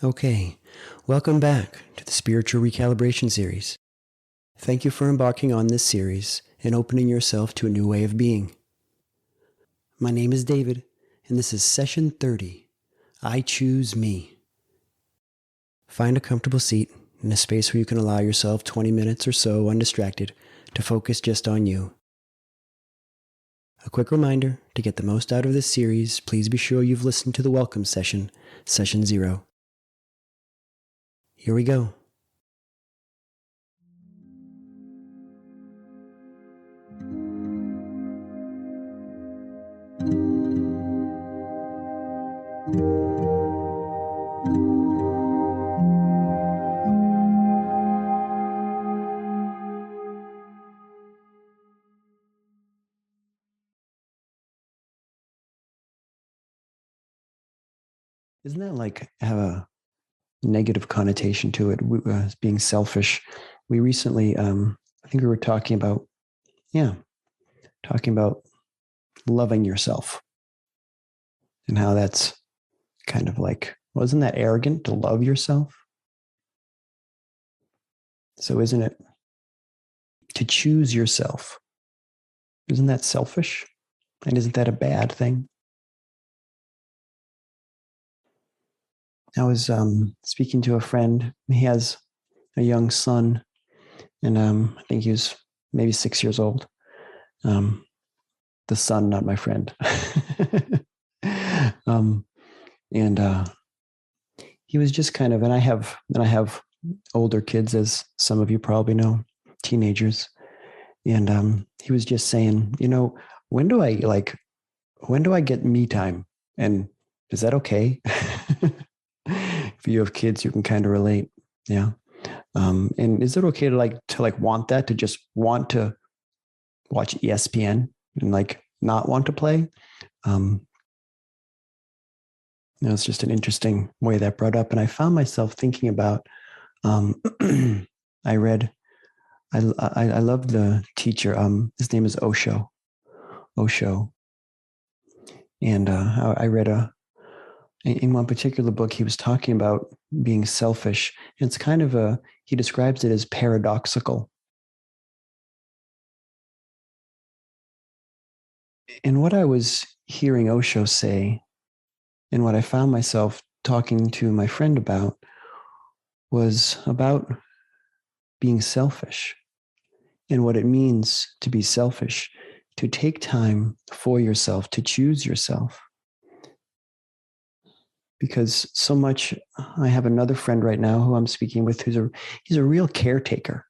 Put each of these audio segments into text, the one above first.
Okay, welcome back to the Spiritual Recalibration Series. Thank you for embarking on this series and opening yourself to a new way of being. My name is David, and this is Session 30, I Choose Me. Find a comfortable seat in a space where you can allow yourself 20 minutes or so undistracted to focus just on you. A quick reminder, to get the most out of this series, please be sure you've listened to the welcome session, Session 0. Here we go. Isn't that like have a negative connotation to it, being selfish? We recently, I think we were talking about loving yourself and how that's kind of like, wasn't that arrogant to love yourself? So isn't it to choose yourself? Isn't that selfish? And isn't that a bad thing? I was speaking to a friend. He has a young son, and I think he was maybe 6 years old. The son, not my friend. And he was just kind of, and I have older kids, as some of you probably know, teenagers. And he was just saying, when do I get me time? And is that okay? If you have kids, you can kind of relate. Yeah. And is it okay to want that, to just want to watch ESPN and not want to play? It's just an interesting way that brought up. And I found myself thinking about, I love the teacher. His name is Osho. And I read in one particular book, he was talking about being selfish. And it's kind of he describes it as paradoxical. And what I was hearing Osho say, and what I found myself talking to my friend about, was about being selfish and what it means to be selfish, to take time for yourself, to choose yourself. Because so much, I have another friend right now who I'm speaking with he's a real caretaker,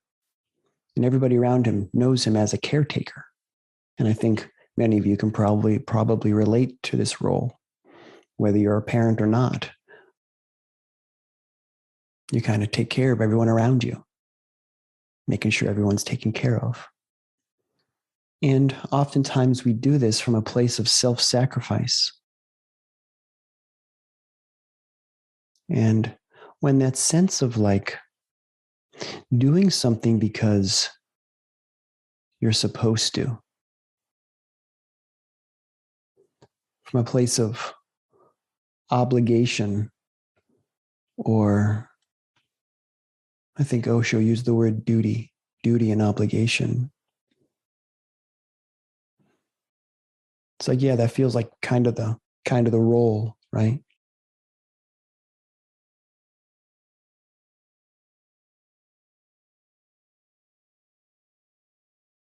and everybody around him knows him as a caretaker. And I think many of you can probably relate to this role, whether you're a parent or not. You kind of take care of everyone around you, making sure everyone's taken care of. And oftentimes we do this from a place of self-sacrifice. And when that sense of doing something because you're supposed to, from a place of obligation, or I think Osho used the word duty and obligation. It's that feels like kind of the role, right?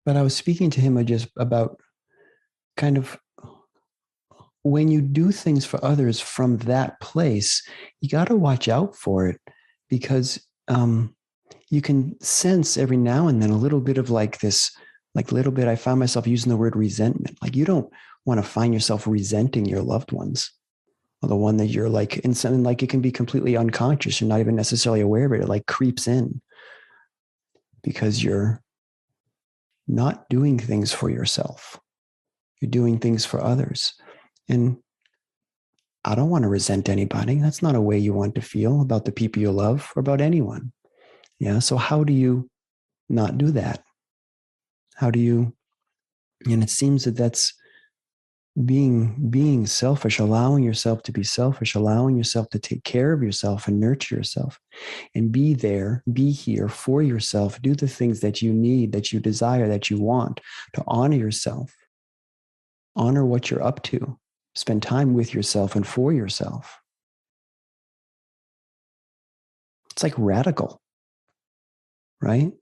But I was speaking to him just about kind of when you do things for others from that place, you got to watch out for it, because you can sense every now and then a little bit of I found myself using the word resentment. You don't want to find yourself resenting your loved ones, or the one that you're and something it can be completely unconscious. You're not even necessarily aware of it. It creeps in because you're not doing things for yourself. You're doing things for others. And I don't want to resent anybody. That's not a way you want to feel about the people you love or about anyone. Yeah. So how do you not do that? How do you, and it seems that's being selfish, allowing yourself to be selfish, allowing yourself to take care of yourself and nurture yourself and be there, be here for yourself, do the things that you need, that you desire, that you want, to honor yourself, honor what you're up to, spend time with yourself and for yourself. It's like radical, right?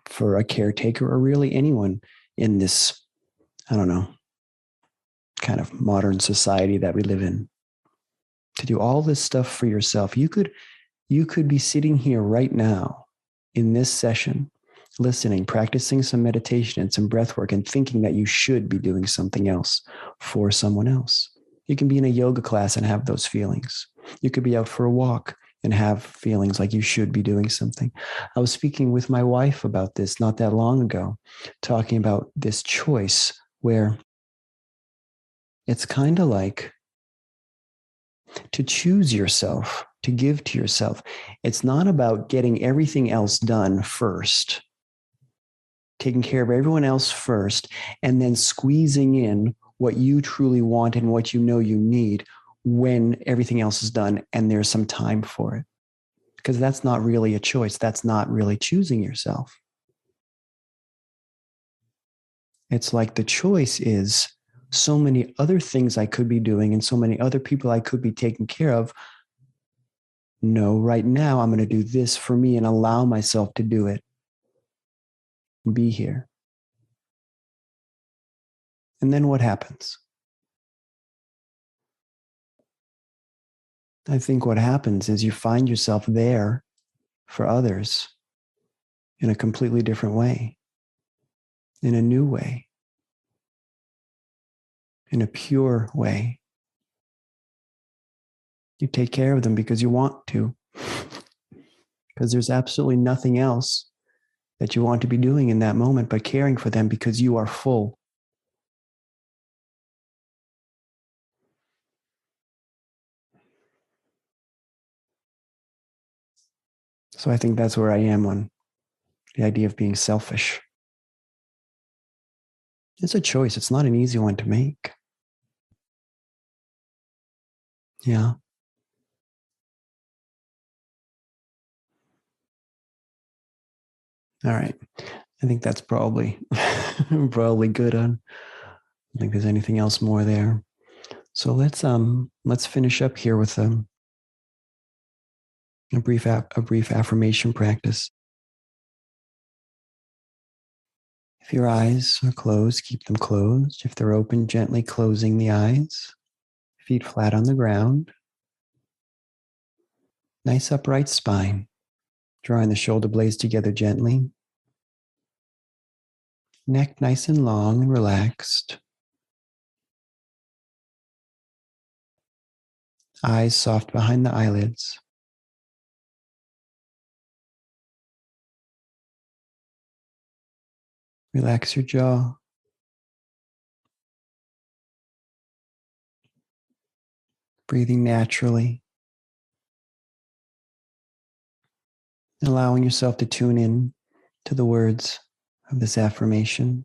For a caretaker or really anyone in this, I don't know, kind of modern society that we live in, to do all this stuff for yourself. You could be sitting here right now in this session, listening, practicing some meditation and some breath work and thinking that you should be doing something else for someone else. You can be in a yoga class and have those feelings. You could be out for a walk and have feelings like you should be doing something. I was speaking with my wife about this not that long ago, talking about this choice where it's kind of like to choose yourself, to give to yourself. It's not about getting everything else done first, taking care of everyone else first, and then squeezing in what you truly want and what you know you need when everything else is done and there's some time for it. Because that's not really a choice. That's not really choosing yourself. It's like the choice is so many other things I could be doing and so many other people I could be taking care of. No, right now I'm going to do this for me and allow myself to do it. Be here. And then what happens? I think what happens is you find yourself there for others in a completely different way, in a new way, in a pure way. You take care of them because you want to, because there's absolutely nothing else that you want to be doing in that moment but caring for them because you are full. So I think that's where I am on the idea of being selfish. It's a choice. It's not an easy one to make. Yeah. All right. I think that's probably probably good on. I think there's anything else more there. So let's finish up here with a brief affirmation practice. If your eyes are closed, keep them closed. If they're open, gently closing the eyes. Feet flat on the ground. Nice upright spine. Drawing the shoulder blades together gently. Neck nice and long and relaxed. Eyes soft behind the eyelids. Relax your jaw. Breathing naturally. Allowing yourself to tune in to the words of this affirmation.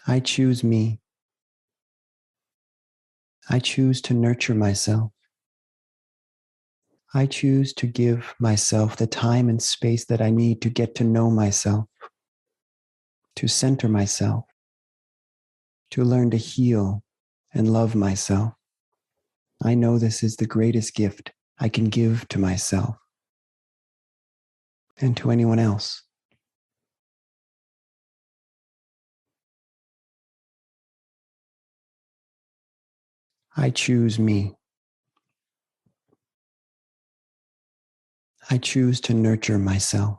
I choose me. I choose to nurture myself. I choose to give myself the time and space that I need to get to know myself, to center myself, to learn to heal and love myself. I know this is the greatest gift I can give to myself and to anyone else. I choose me. I choose to nurture myself.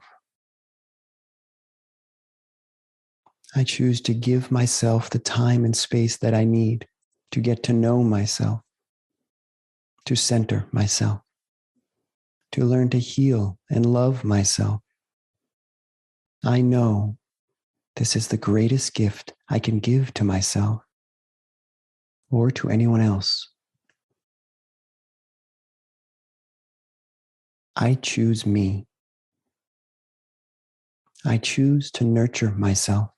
I choose to give myself the time and space that I need to get to know myself, to center myself, to learn to heal and love myself. I know this is the greatest gift I can give to myself or to anyone else. I choose me. I choose to nurture myself.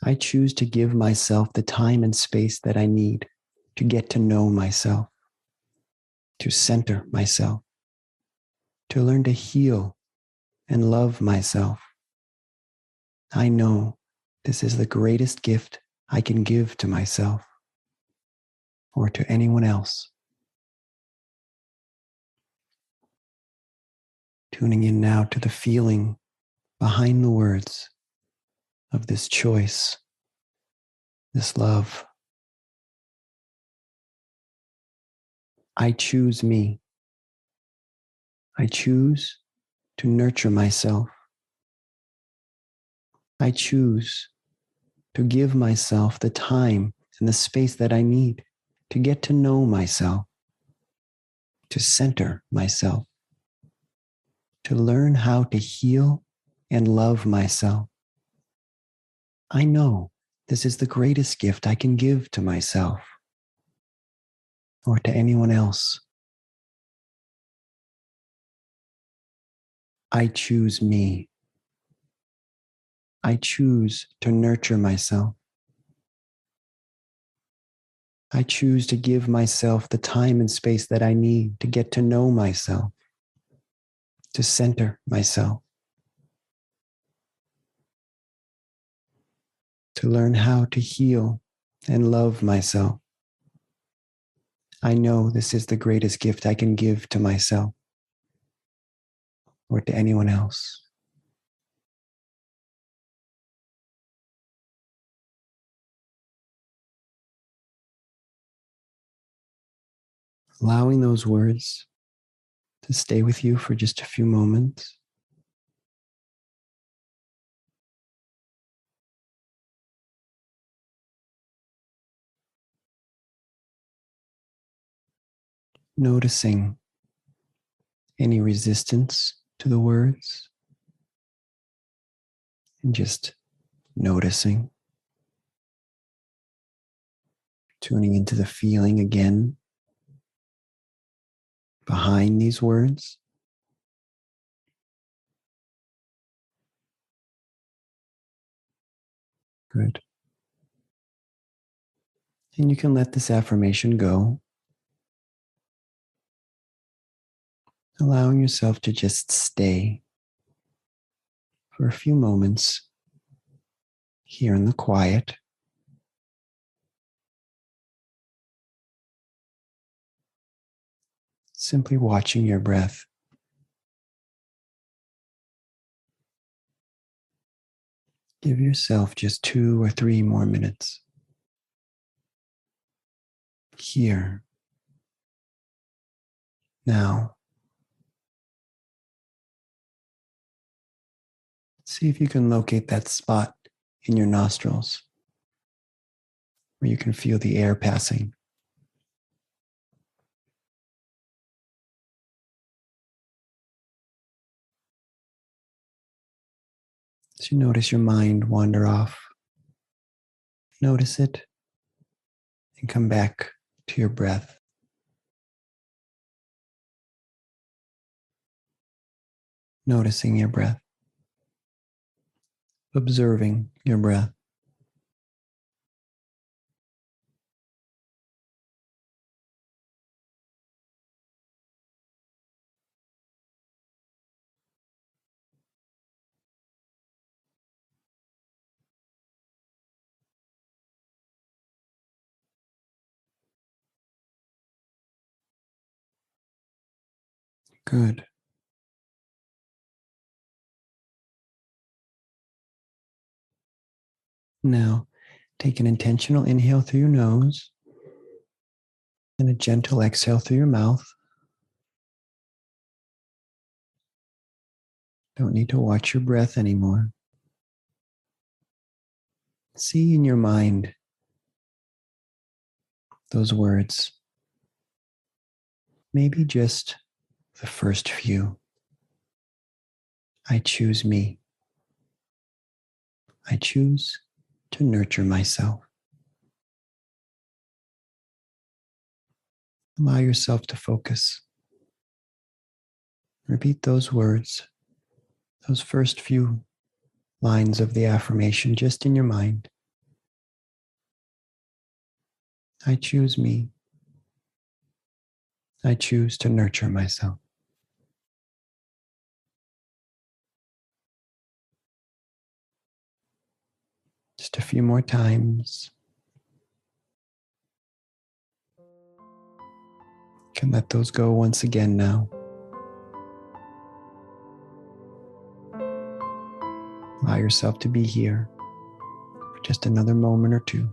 I choose to give myself the time and space that I need to get to know myself, to center myself, to learn to heal and love myself. I know this is the greatest gift I can give to myself or to anyone else. Tuning in now to the feeling behind the words of this choice, this love. I choose me. I choose to nurture myself. I choose to give myself the time and the space that I need to get to know myself, to center myself, to learn how to heal and love myself. I know this is the greatest gift I can give to myself or to anyone else. I choose me. I choose to nurture myself. I choose to give myself the time and space that I need to get to know myself, to center myself, to learn how to heal and love myself. I know this is the greatest gift I can give to myself or to anyone else. Allowing those words to stay with you for just a few moments. Noticing any resistance to the words and just noticing, tuning into the feeling again behind these words. Good. And you can let this affirmation go, allowing yourself to just stay for a few moments here in the quiet, simply watching your breath. Give yourself just 2 or 3 more minutes here, now. See if you can locate that spot in your nostrils where you can feel the air passing. As you notice your mind wander off, notice it and come back to your breath. Noticing your breath, observing your breath. Good. Now, take an intentional inhale through your nose and a gentle exhale through your mouth. Don't need to watch your breath anymore. See in your mind those words, maybe just the first few. I choose me. I choose to nurture myself. Allow yourself to focus. Repeat those words those first few lines of the affirmation just in your mind. I choose me. I choose to nurture myself. Just a few more times. You can let those go once again now. Allow yourself to be here for just another moment or two.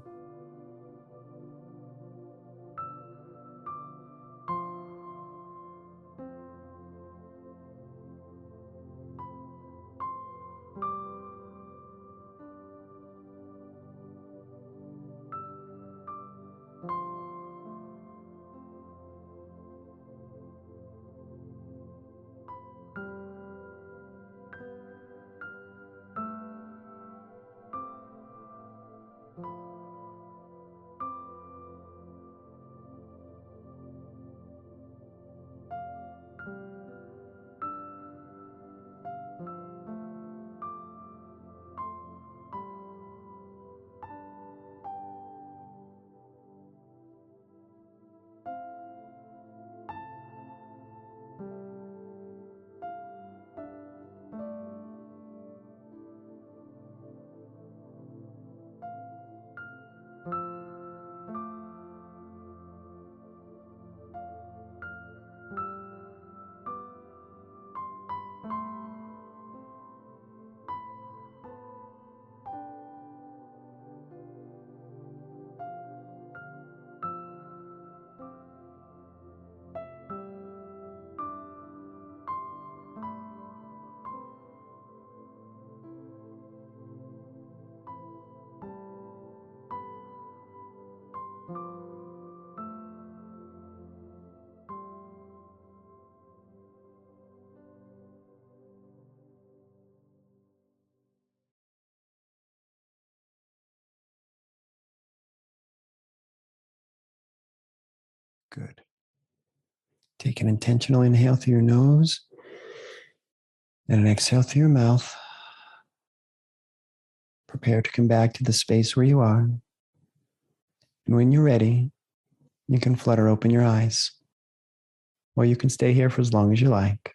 Good. Take an intentional inhale through your nose and an exhale through your mouth. Prepare to come back to the space where you are. And when you're ready, you can flutter open your eyes, or you can stay here for as long as you like.